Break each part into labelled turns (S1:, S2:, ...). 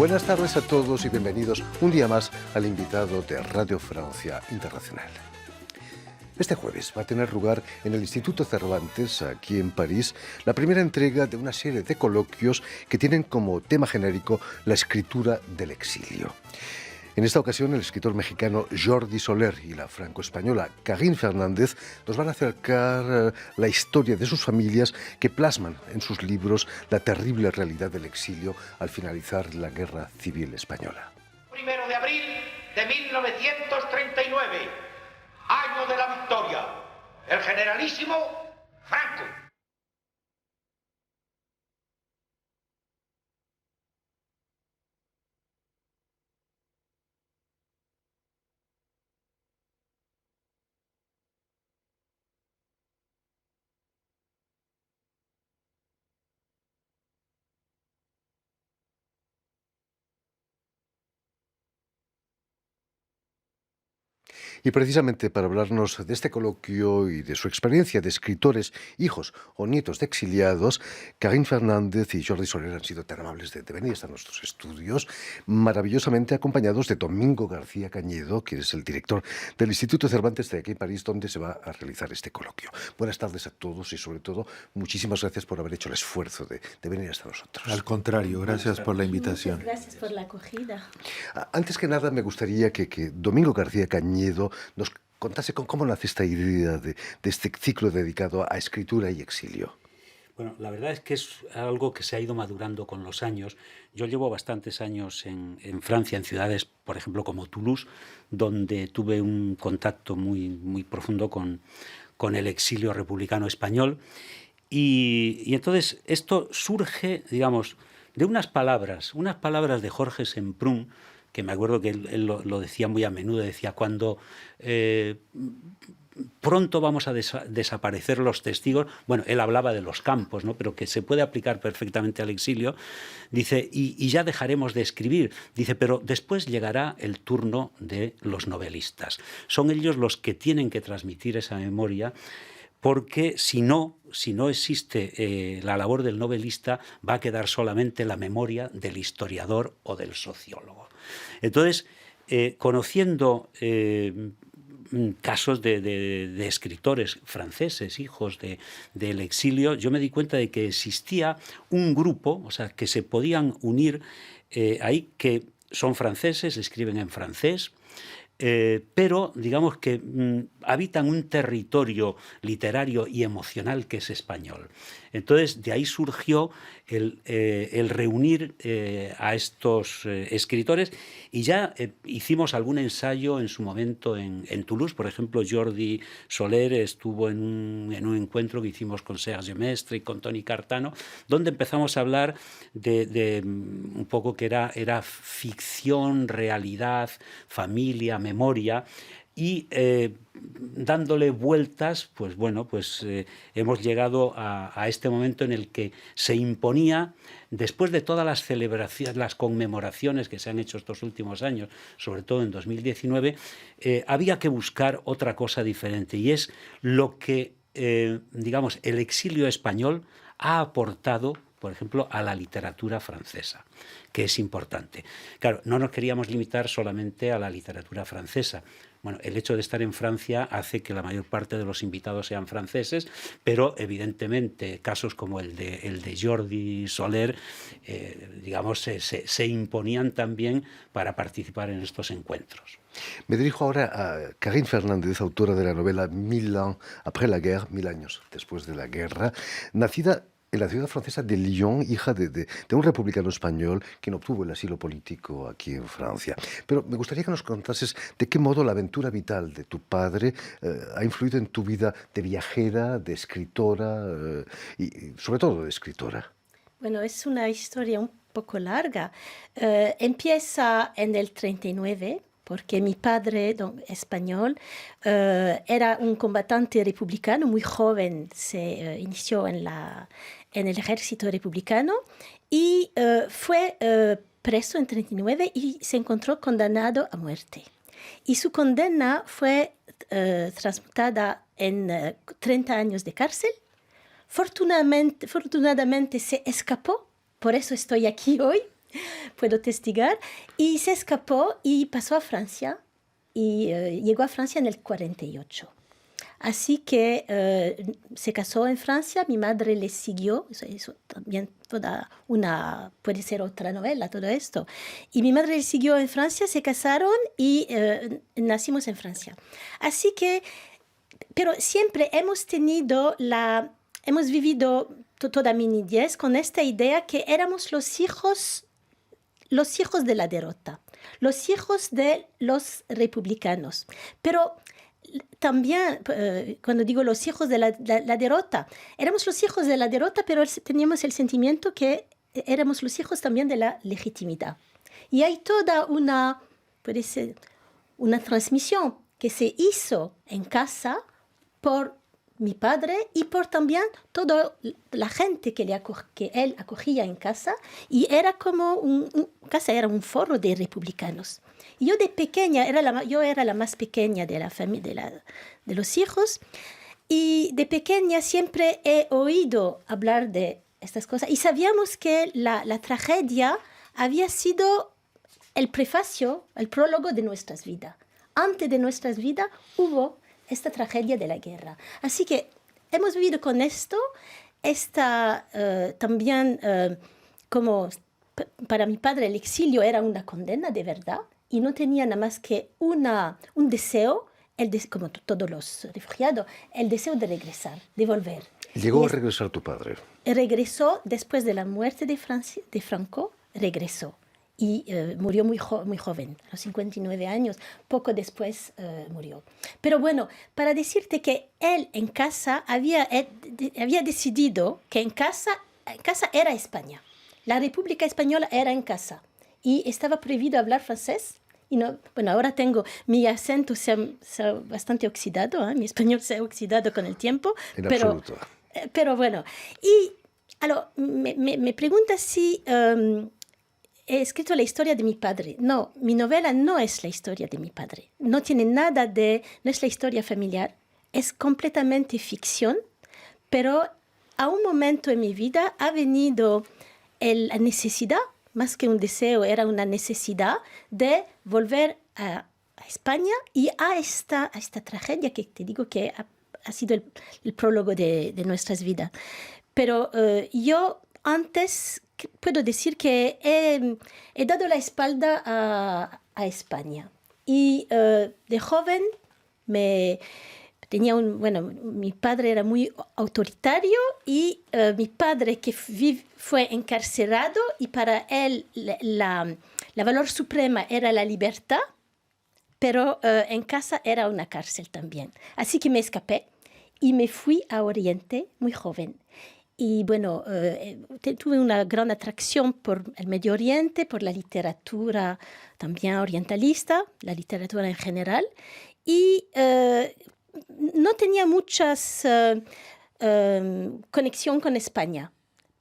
S1: Buenas tardes a todos y bienvenidos un día más al invitado de Radio Francia Internacional. Este jueves va a tener lugar en el Instituto Cervantes, aquí en París, la primera entrega de una serie de coloquios que tienen como tema genérico la escritura del exilio. En esta ocasión, el escritor mexicano Jordi Soler y la franco-española Carine Fernández nos van a acercar la historia de sus familias que plasman en sus libros la terrible realidad del exilio al finalizar la Guerra Civil Española.
S2: 1 de abril de 1939, año de la victoria, el generalísimo Franco.
S1: Y precisamente para hablarnos de este coloquio y de su experiencia de escritores, hijos o nietos de exiliados, Carine Fernández y Jordi Soler han sido tan amables de venir hasta nuestros estudios, maravillosamente acompañados de Domingo García Cañedo, que es el director del Instituto Cervantes de aquí en París, donde se va a realizar este coloquio. Buenas tardes a todos y sobre todo muchísimas gracias por haber hecho el esfuerzo de venir hasta nosotros.
S3: Al contrario, gracias por la invitación.
S4: Muchas gracias por la acogida.
S1: Antes que nada me gustaría que Domingo García Cañedo nos contase cómo nace esta idea de este ciclo dedicado a escritura y exilio.
S5: Bueno, la verdad es que es algo que se ha ido madurando con los años. Yo llevo bastantes años en Francia, en ciudades, por ejemplo, como Toulouse, donde tuve un contacto muy profundo con el exilio republicano español. Y entonces esto surge, digamos, de unas palabras de Jorge Semprún, que me acuerdo que él lo decía muy a menudo, decía, cuando pronto vamos a desaparecer los testigos, bueno, él hablaba de los campos, ¿no? Pero que se puede aplicar perfectamente al exilio, dice, y ya dejaremos de escribir, dice, pero después llegará el turno de los novelistas. Son ellos los que tienen que transmitir esa memoria, porque si no existe la labor del novelista, va a quedar solamente la memoria del historiador o del sociólogo. Entonces, conociendo casos de escritores franceses, hijos del exilio, yo me di cuenta de que existía un grupo, o sea, que se podían unir ahí, que son franceses, escriben en francés, pero digamos que habitan un territorio literario y emocional que es español. Entonces, de ahí surgió el reunir a estos escritores, y ya hicimos algún ensayo en su momento en Toulouse. Por ejemplo, Jordi Soler estuvo en un encuentro que hicimos con Serge Mestre y con Toni Cartano, donde empezamos a hablar de un poco que era ficción, realidad, familia, memoria, y dándole vueltas, pues bueno, hemos llegado a este momento en el que se imponía, después de todas las celebraciones, las conmemoraciones que se han hecho estos últimos años, sobre todo en 2019, había que buscar otra cosa diferente, y es lo que, digamos, el exilio español ha aportado, por ejemplo, a la literatura francesa, que es importante. Claro, no nos queríamos limitar solamente a la literatura francesa. Bueno, el hecho de estar en Francia hace que la mayor parte de los invitados sean franceses, pero evidentemente casos como el de Jordi Soler, digamos, se imponían también para participar en estos encuentros.
S1: Me dirijo ahora a Carine Fernández, autora de la novela 1000 ans après la guerre, 1000 años después de la guerra, nacida en la ciudad francesa de Lyon, hija de un republicano español quien obtuvo el asilo político aquí en Francia. Pero me gustaría que nos contases de qué modo la aventura vital de tu padre ha influido en tu vida de viajera, de escritora y sobre todo de escritora.
S4: Bueno, es una historia un poco larga. Empieza en el 39, porque mi padre, español, era un combatiente republicano muy joven, se inició en el ejército republicano y fue preso en 39 y se encontró condenado a muerte. Y su condena fue transmutada en 30 años de cárcel. Fortunadamente se escapó, por eso estoy aquí hoy. puedo testigar, y se escapó y pasó a Francia, y llegó a Francia en el 48. Así que se casó en Francia, mi madre le siguió, eso también puede ser otra novela, todo esto. Y mi madre le siguió en Francia, se casaron y nacimos en Francia. Así que, pero siempre hemos vivido toda mi niñez con esta idea que éramos los hijos de la derrota, los hijos de los republicanos. Pero también, cuando digo los hijos de la derrota, éramos los hijos de la derrota, pero teníamos el sentimiento que éramos los hijos también de la legitimidad. Y hay toda puede ser, una transmisión que se hizo en casa por mi padre y por también toda la gente que él acogía en casa, y era como casa era un foro de republicanos. Y yo de pequeña, yo era la más pequeña de la familia, de los hijos, y de pequeña siempre he oído hablar de estas cosas, y sabíamos que la tragedia había sido el prefacio, el prólogo de nuestras vidas. Antes de nuestras vidas hubo esta tragedia de la guerra. Así que hemos vivido con esto, también como para mi padre el exilio era una condena de verdad, y no tenía nada más que un deseo, como todos los refugiados, el deseo de regresar, de volver.
S1: ¿Llegó a regresar tu padre?
S4: Regresó después de la muerte de Franco, regresó. Y murió muy joven, a los 59 años, poco después murió. Pero bueno, para decirte que él en casa había decidido que en casa era España. La República Española era en casa. Y estaba prohibido hablar francés. Y no, bueno, ahora mi acento se ha bastante oxidado, mi español se ha oxidado con el tiempo.
S1: Absoluto.
S4: Pero bueno, y me pregunta si he escrito la historia de mi padre. No, mi novela no es la historia de mi padre. No tiene no es la historia familiar, es completamente ficción, pero a un momento en mi vida ha venido la necesidad, más que un deseo, era una necesidad de volver a España y a esta tragedia que te digo que ha sido el prólogo de nuestras vidas. Pero yo antes puedo decir que he dado la espalda a España. Y de joven mi padre era muy autoritario, y mi padre que fue encarcelado, y para él la valor suprema era la libertad, pero en casa era una cárcel también. Así que me escapé y me fui a Oriente muy joven. Y bueno, tuve una gran atracción por el Medio Oriente, por la literatura también orientalista, la literatura en general. Y no tenía muchas conexión con España,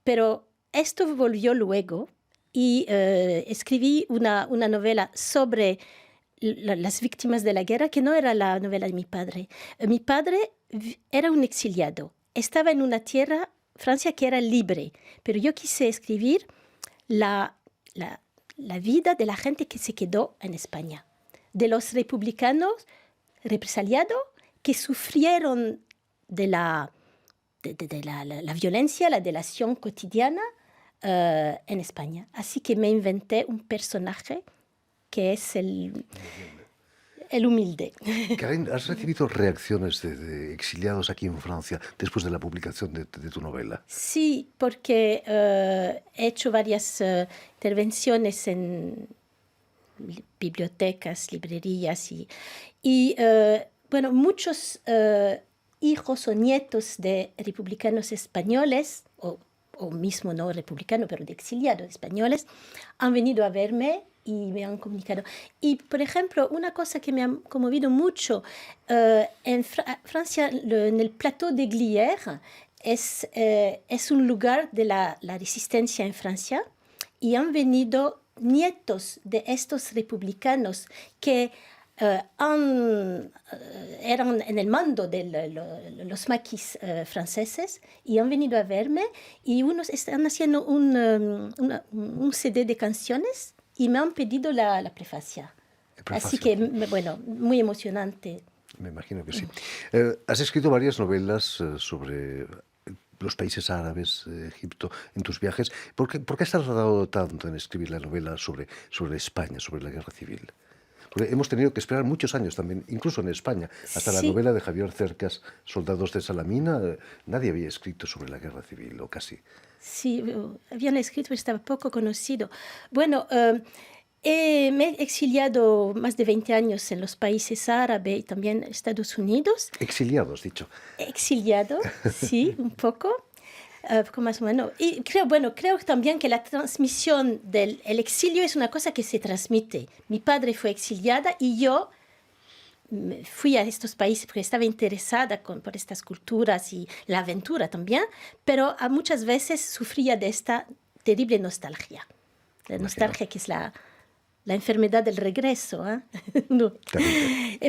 S4: pero esto volvió luego, y escribí una novela sobre las víctimas de la guerra, que no era la novela de mi padre. Mi padre era un exiliado, estaba en una tierra, Francia, que era libre, pero yo quise escribir la vida de la gente que se quedó en España, de los republicanos represaliados que sufrieron de la violencia, la delación cotidiana en España. Así que me inventé un personaje que es el humilde.
S1: Karen, ¿has recibido reacciones de exiliados aquí en Francia después de la publicación de tu novela?
S4: Sí, porque he hecho varias intervenciones en bibliotecas, librerías y bueno, muchos hijos o nietos de republicanos españoles, o mismo no republicanos, pero de exiliados españoles, han venido a verme y me han comunicado. Y, por ejemplo, una cosa que me ha conmovido mucho, en Francia, en el Plateau de Glières, es un lugar de la resistencia en Francia, y han venido nietos de estos republicanos que eran en el mando de los maquis franceses y han venido a verme y unos están haciendo un CD de canciones y me han pedido la prefacia. Así que, bueno, muy emocionante.
S1: Me imagino que sí. Has escrito varias novelas sobre los países árabes, Egipto, en tus viajes. ¿Por qué has tardado tanto en escribir la novela sobre España, sobre la guerra civil? Porque hemos tenido que esperar muchos años también, incluso en España. Hasta la novela de Javier Cercas, Soldados de Salamina, nadie había escrito sobre la guerra civil, o casi.
S4: Sí, habían escrito, pero estaba poco conocido. Bueno, me he exiliado más de 20 años en los países árabes y también en Estados Unidos.
S1: Exiliado, has dicho.
S4: Exiliado, sí, un poco más o menos. Y creo también que la transmisión del exilio es una cosa que se transmite. Mi padre fue exiliada y yo fui a estos países porque estaba interesada por estas culturas y la aventura también, pero muchas veces sufría de esta terrible nostalgia. La nostalgia que es la enfermedad del regreso. No.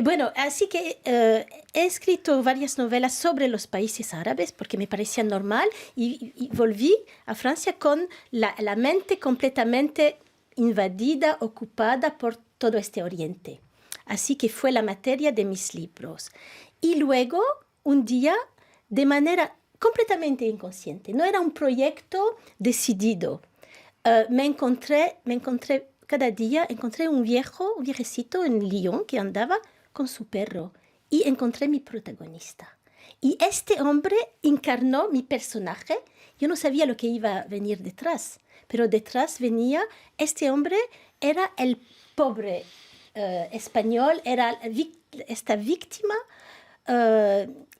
S4: Bueno, así que he escrito varias novelas sobre los países árabes porque me parecía normal y volví a Francia con la mente completamente invadida, ocupada por todo este Oriente. Así que fue la materia de mis libros. Y luego, un día, de manera completamente inconsciente, no era un proyecto decidido, me encontré cada día, encontré un viejecito en Lyon que andaba con su perro y encontré mi protagonista. Y este hombre encarnó mi personaje. Yo no sabía lo que iba a venir detrás, pero detrás venía este hombre, era el pobre español, era esta víctima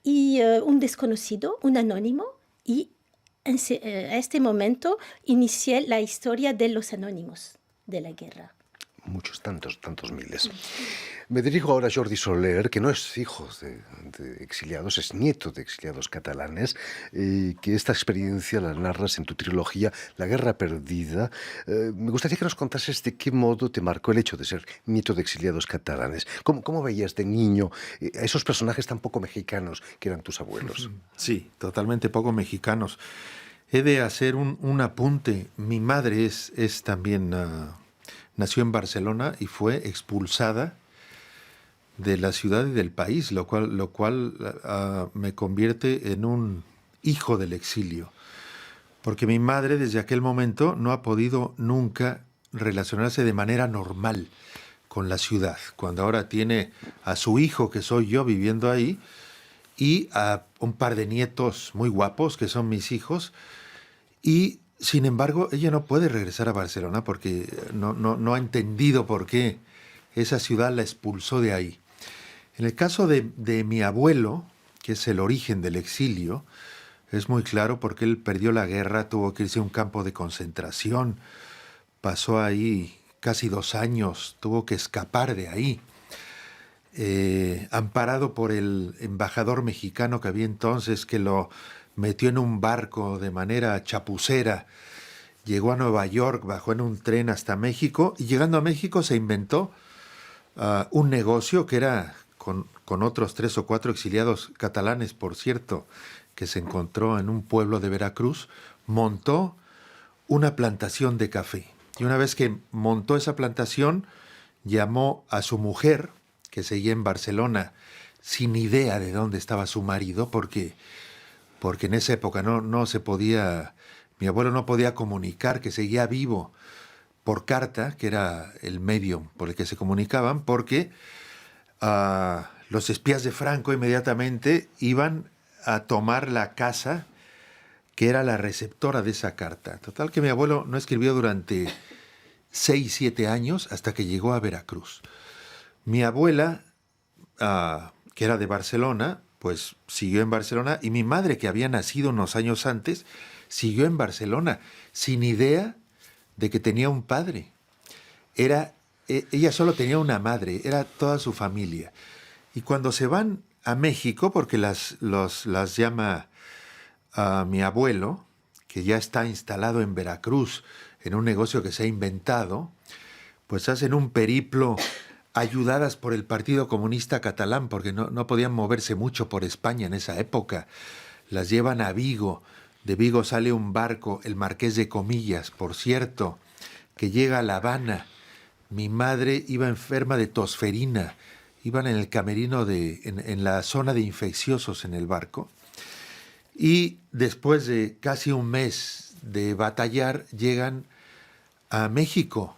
S4: y un desconocido, un anónimo, y a este momento inicié la historia de los anónimos de la guerra.
S1: Muchos, tantos miles. Me dirijo ahora a Jordi Soler, que no es hijo de exiliados, es nieto de exiliados catalanes, y que esta experiencia la narras en tu trilogía La Guerra Perdida. Me gustaría que nos contases de qué modo te marcó el hecho de ser nieto de exiliados catalanes. ¿Cómo veías de niño a esos personajes tan poco mexicanos que eran tus abuelos?
S3: Sí, totalmente poco mexicanos. He de hacer un apunte. Mi madre es también... nació en Barcelona y fue expulsada de la ciudad y del país, lo cual me convierte en un hijo del exilio. Porque mi madre desde aquel momento no ha podido nunca relacionarse de manera normal con la ciudad. Cuando ahora tiene a su hijo, que soy yo, viviendo ahí, y a un par de nietos muy guapos, que son mis hijos, y sin embargo, ella no puede regresar a Barcelona porque no ha entendido por qué esa ciudad la expulsó de ahí. En el caso de mi abuelo, que es el origen del exilio, es muy claro porque él perdió la guerra, tuvo que irse a un campo de concentración, pasó ahí casi 2 años, tuvo que escapar de ahí. Amparado por el embajador mexicano que había entonces, que lo metió en un barco de manera chapucera, llegó a Nueva York, bajó en un tren hasta México, y llegando a México se inventó un negocio que era con otros 3 o 4 exiliados catalanes, por cierto, que se encontró en un pueblo de Veracruz, montó una plantación de café. Y una vez que montó esa plantación, llamó a su mujer, que seguía en Barcelona, sin idea de dónde estaba su marido, porque en esa época no se podía, mi abuelo no podía comunicar que seguía vivo por carta, que era el medio por el que se comunicaban, porque los espías de Franco inmediatamente iban a tomar la casa que era la receptora de esa carta. Total que mi abuelo no escribió durante 6, 7 años hasta que llegó a Veracruz. Mi abuela, que era de Barcelona, pues siguió en Barcelona, y mi madre, que había nacido unos años antes, siguió en Barcelona, sin idea de que tenía un padre. Ella solo tenía una madre, era toda su familia. Y cuando se van a México, porque las llama mi abuelo, que ya está instalado en Veracruz, en un negocio que se ha inventado, pues hacen un periplo ayudadas por el Partido Comunista Catalán, porque no podían moverse mucho por España en esa época. Las llevan a Vigo. De Vigo sale un barco, el Marqués de Comillas, por cierto, que llega a La Habana. Mi madre iba enferma de tosferina. Iban en el camerino, en la zona de infecciosos en el barco. Y después de casi un mes de batallar, llegan a México,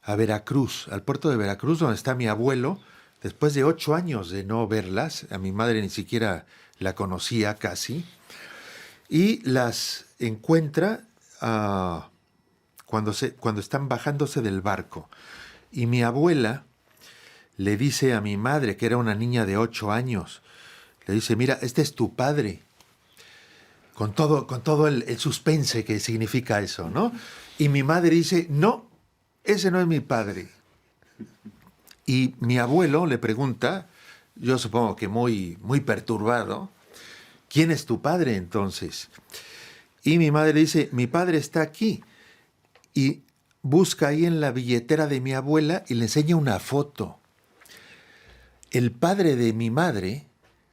S3: a Veracruz, al puerto de Veracruz, donde está mi abuelo. Después de 8 años de no verlas, a mi madre ni siquiera la conocía casi, y las encuentra cuando están bajándose del barco. Y mi abuela le dice a mi madre, que era una niña de 8 años, le dice, mira, este es tu padre, con todo el suspense que significa eso, ¿no? Y mi madre dice, no, ese no es mi padre. Y mi abuelo le pregunta, yo supongo que muy, muy perturbado, ¿quién es tu padre entonces? Y mi madre dice, mi padre está aquí. Y busca ahí en la billetera de mi abuela y le enseña una foto. El padre de mi madre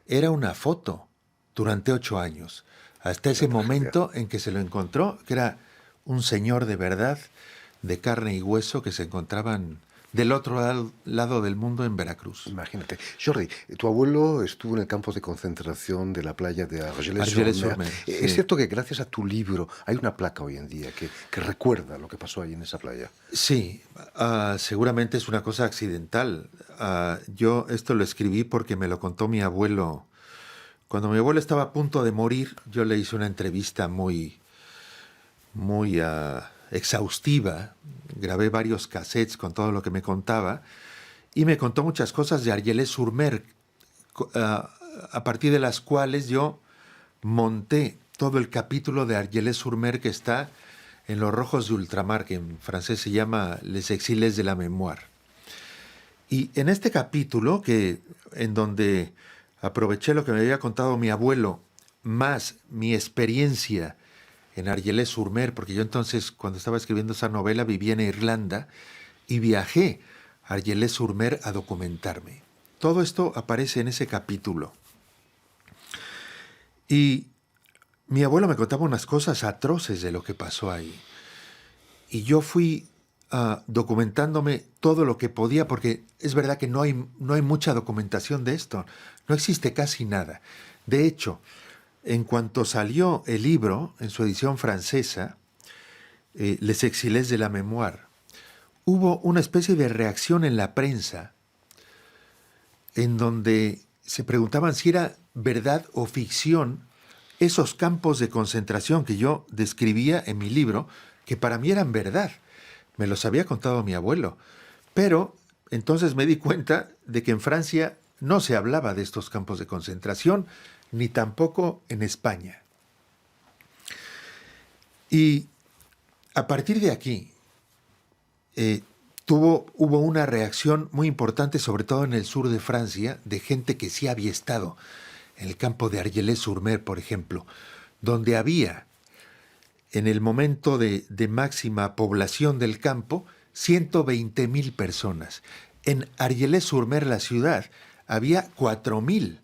S3: era una foto durante 8 años, hasta ese momento en que se lo encontró, que era un señor de verdad, de carne y hueso, que se encontraban del otro lado del mundo, en Veracruz.
S1: Imagínate. Jordi, tu abuelo estuvo en el campo de concentración de la playa de Argelès-sur-Mer.
S3: Sí.
S1: Es cierto que gracias a tu libro hay una placa hoy en día que recuerda lo que pasó ahí en esa playa.
S3: Sí, seguramente es una cosa accidental. Yo esto lo escribí porque me lo contó mi abuelo. Cuando mi abuelo estaba a punto de morir, yo le hice una entrevista muy exhaustiva. Grabé varios cassettes con todo lo que me contaba y me contó muchas cosas de Argelès-sur-Mer, a partir de las cuales yo monté todo el capítulo de Argelès-sur-Mer que está en Los Rojos de Ultramar, que en francés se llama Les Exiles de la Mémoire. Y en este capítulo, en donde aproveché lo que me había contado mi abuelo, más mi experiencia en Argelès-sur-Mer, porque yo entonces, cuando estaba escribiendo esa novela, vivía en Irlanda y viajé a Argelès-sur-Mer a documentarme. Todo esto aparece en ese capítulo. Y mi abuelo me contaba unas cosas atroces de lo que pasó ahí. Y yo fui documentándome todo lo que podía, porque es verdad que no hay mucha documentación de esto. No existe casi nada. De hecho, en cuanto salió el libro, en su edición francesa, Les Exiles de la Mémoire, hubo una especie de reacción en la prensa en donde se preguntaban si era verdad o ficción esos campos de concentración que yo describía en mi libro, que para mí eran verdad. Me los había contado mi abuelo. Pero entonces me di cuenta de que en Francia no se hablaba de estos campos de concentración, ni tampoco en España. Y a partir de aquí hubo una reacción muy importante, sobre todo en el sur de Francia, de gente que sí había estado en el campo de Argelès-sur-Mer, por ejemplo, donde había, en el momento de máxima población del campo, 120,000 personas. En Argelès-sur-Mer, la ciudad, había 4,000.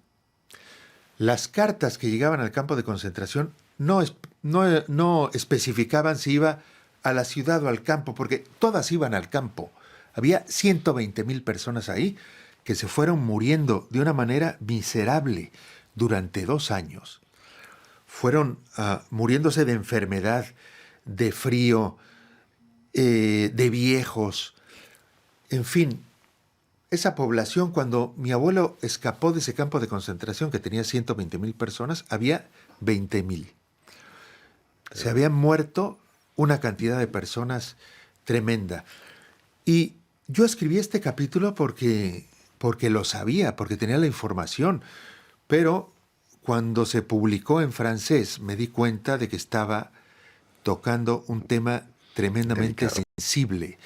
S3: Las cartas que llegaban al campo de concentración no especificaban si iba a la ciudad o al campo, porque todas iban al campo. Había 120,000 personas ahí que se fueron muriendo de una manera miserable durante 2 años. Fueron muriéndose de enfermedad, de frío, de viejos, en fin. Esa población, cuando mi abuelo escapó de ese campo de concentración que tenía 120,000 personas, había 20,000. Se habían muerto una cantidad de personas tremenda. Y yo escribí este capítulo porque lo sabía, porque tenía la información. Pero cuando se publicó en francés me di cuenta de que estaba tocando un tema tremendamente
S1: delicado,
S3: sensible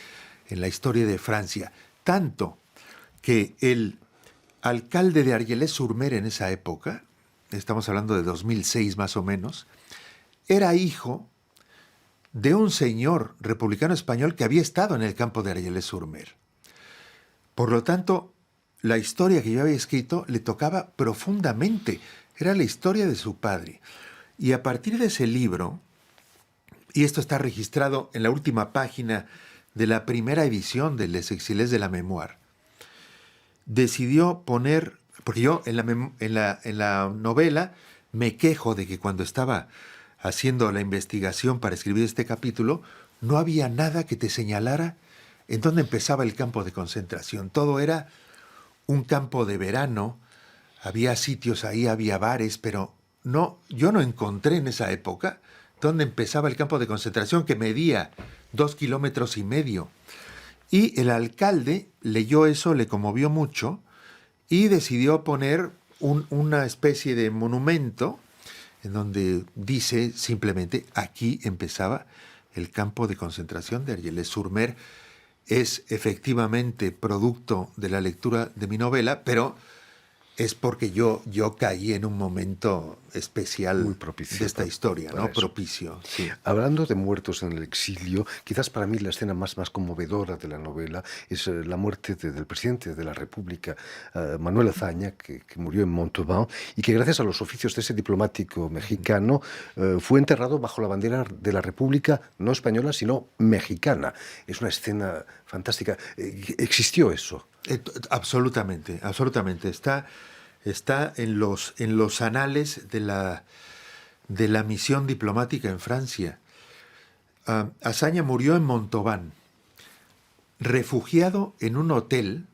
S3: en la historia de Francia. Tanto que el alcalde de Argelès-sur-Mer en esa época, estamos hablando de 2006 más o menos, era hijo de un señor republicano español que había estado en el campo de Argelès-sur-Mer. Por lo tanto, la historia que yo había escrito le tocaba profundamente. Era la historia de su padre. Y a partir de ese libro, y esto está registrado en la última página de la primera edición de Les Exilés de la Mémoire, decidió poner, porque yo en la novela me quejo de que cuando estaba haciendo la investigación para escribir este capítulo, no había nada que te señalara en dónde empezaba el campo de concentración. Todo era un campo de verano, había sitios ahí, había bares, pero no, yo no encontré en esa época dónde empezaba el campo de concentración, que medía 2,5 kilómetros. Y el alcalde leyó eso, le conmovió mucho y decidió poner una especie de monumento en donde dice simplemente: aquí empezaba el campo de concentración de Argelès-sur-Mer. Es efectivamente producto de la lectura de mi novela, pero es porque yo caí en un momento especial
S1: muy propicio
S3: de esta historia, ¿no?
S1: eso.
S3: Propicio, sí.
S1: Hablando de muertos en el exilio, quizás para mí la escena más conmovedora de la novela es la muerte del presidente de la República, Manuel Azaña, que murió en Montauban y que gracias a los oficios de ese diplomático mexicano fue enterrado bajo la bandera de la República, no española, sino mexicana. Es una escena fantástica. ¿Existió eso?
S3: Absolutamente, absolutamente. Está en los anales de la misión diplomática en Francia. Azaña murió en Montauban, refugiado en un hotel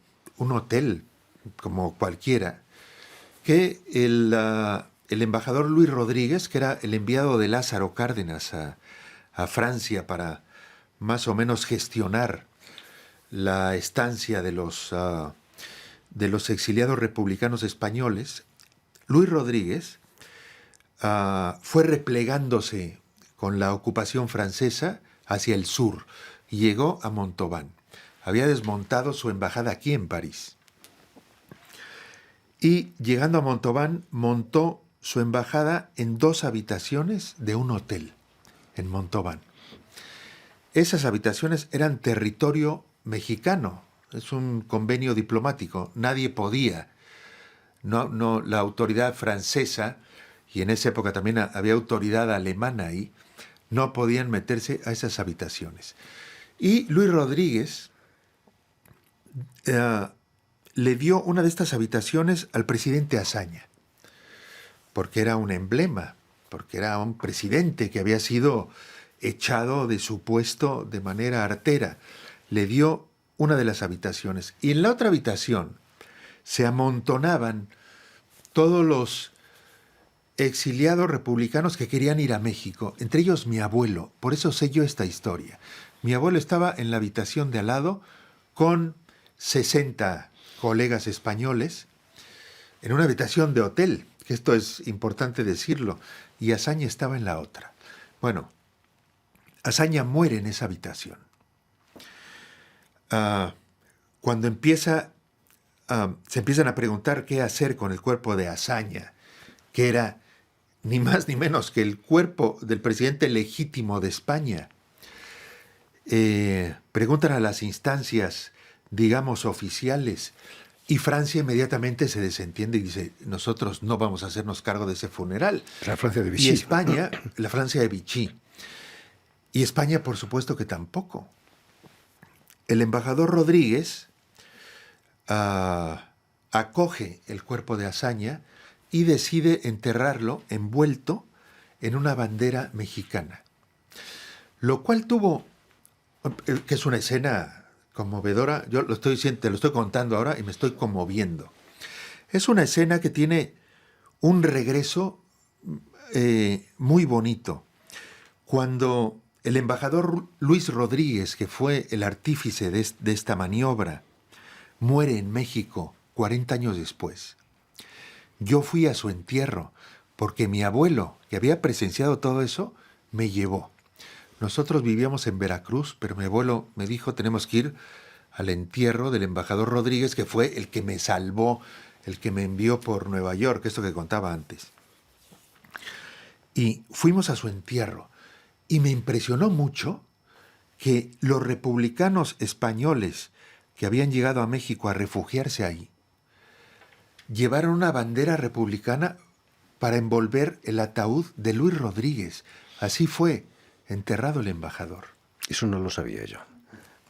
S3: como cualquiera, que el embajador Luis Rodríguez, que era el enviado de Lázaro Cárdenas a Francia para más o menos gestionar la estancia de los exiliados republicanos españoles, Luis Rodríguez fue replegándose con la ocupación francesa hacia el sur y llegó a Montauban. Había desmontado su embajada aquí en París. Y llegando a Montauban, montó su embajada en 2 habitaciones de un hotel en Montauban. Esas habitaciones eran territorio mexicano, es un convenio diplomático, nadie podía, no, la autoridad francesa, y en esa época también había autoridad alemana ahí, no podían meterse a esas habitaciones. Y Luis Rodríguez le dio una de estas habitaciones al presidente Azaña, porque era un emblema, porque era un presidente que había sido echado de su puesto de manera artera. Le dio una de las habitaciones. Y en la otra habitación se amontonaban todos los exiliados republicanos que querían ir a México, entre ellos mi abuelo. Por eso sé yo esta historia. Mi abuelo estaba en la habitación de al lado con 60 colegas españoles en una habitación de hotel, que esto es importante decirlo, y Azaña estaba en la otra. Bueno, Azaña muere en esa habitación. Cuando se empiezan a preguntar qué hacer con el cuerpo de Azaña, que era ni más ni menos que el cuerpo del presidente legítimo de España, preguntan a las instancias, digamos, oficiales, y Francia inmediatamente se desentiende y dice: nosotros no vamos a hacernos cargo de ese funeral.
S1: La Francia de Vichy.
S3: Y España, la Francia de Vichy. Y España, por supuesto que tampoco. El embajador Rodríguez acoge el cuerpo de Azaña y decide enterrarlo envuelto en una bandera mexicana. Lo cual tuvo, que es una escena conmovedora, yo te lo estoy contando ahora y me estoy conmoviendo. Es una escena que tiene un regreso muy bonito. Cuando el embajador Luis Rodríguez, que fue el artífice de esta maniobra, muere en México 40 años después, yo fui a su entierro porque mi abuelo, que había presenciado todo eso, me llevó. Nosotros vivíamos en Veracruz, pero mi abuelo me dijo: tenemos que ir al entierro del embajador Rodríguez, que fue el que me salvó, el que me envió por Nueva York, esto que contaba antes. Y fuimos a su entierro. Y me impresionó mucho que los republicanos españoles que habían llegado a México a refugiarse ahí, llevaron una bandera republicana para envolver el ataúd de Luis Rodríguez. Así fue enterrado el embajador.
S1: Eso no lo sabía yo.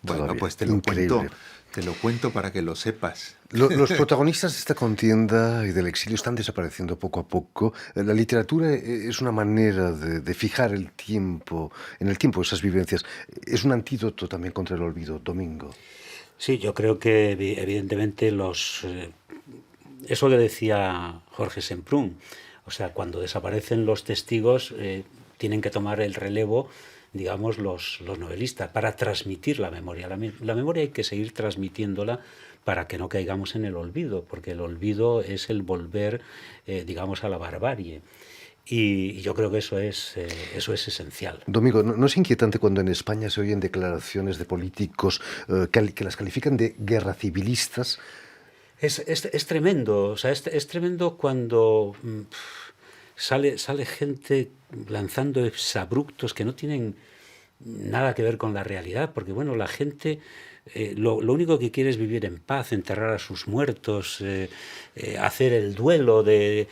S3: Bueno,
S1: Todavía.
S3: pues te lo cuento para que lo sepas.
S1: Los protagonistas de esta contienda y del exilio están desapareciendo poco a poco. La literatura es una manera de fijar el tiempo, en el tiempo esas vivencias. Es un antídoto también contra el olvido. Domingo.
S5: Sí, yo creo que evidentemente eso que decía Jorge Semprún, o sea, cuando desaparecen los testigos tienen que tomar el relevo, digamos, los novelistas, para transmitir la memoria. La memoria hay que seguir transmitiéndola para que no caigamos en el olvido, porque el olvido es el volver, digamos, a la barbarie. Y yo creo que eso es esencial.
S1: Domingo, ¿no es inquietante cuando en España se oyen declaraciones de políticos que las califican de guerra civilistas?
S5: Es tremendo, o sea, es tremendo cuando sale gente lanzando exabruptos que no tienen nada que ver con la realidad, porque bueno, la gente lo único que quiere es vivir en paz, enterrar a sus muertos, hacer el duelo de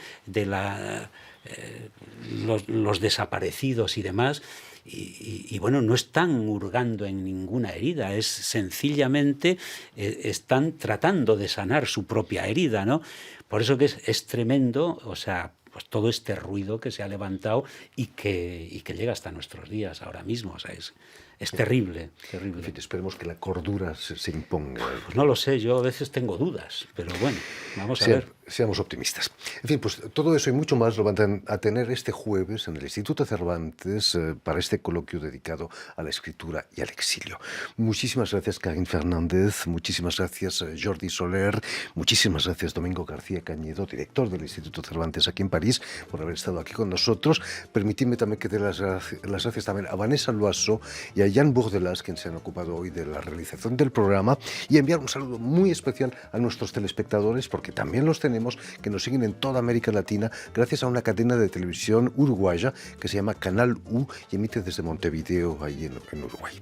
S5: los desaparecidos y demás. Y bueno, no están hurgando en ninguna herida, es sencillamente están tratando de sanar su propia herida, ¿no? Por eso que es tremendo, o sea, pues todo este ruido que se ha levantado y que llega hasta nuestros días ahora mismo, o sea, es terrible, terrible.
S1: En fin, esperemos que la cordura se imponga.
S5: Pues no lo sé, yo a veces tengo dudas, pero bueno, vamos a ver.
S1: Seamos optimistas. En fin, pues todo eso y mucho más lo van a tener este jueves en el Instituto Cervantes para este coloquio dedicado a la escritura y al exilio. Muchísimas gracias, Karin Fernández, muchísimas gracias, Jordi Soler, muchísimas gracias, Domingo García Cañedo, director del Instituto Cervantes aquí en París, por haber estado aquí con nosotros. Permitidme también que dé las gracias también a Vanessa Loasso y a Jan Bourdelas, quienes se han ocupado hoy de la realización del programa, y enviar un saludo muy especial a nuestros telespectadores, porque también los tenemos, que nos siguen en toda América Latina gracias a una cadena de televisión uruguaya que se llama Canal U y emite desde Montevideo, ahí en Uruguay.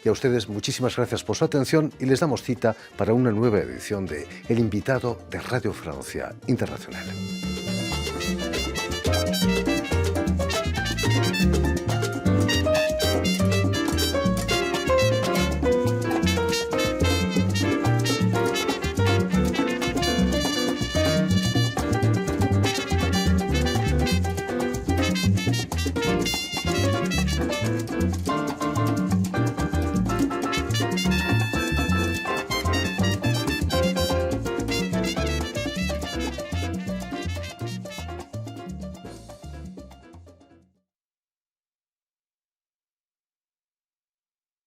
S1: Y a ustedes muchísimas gracias por su atención y les damos cita para una nueva edición de El Invitado de Radio Francia Internacional.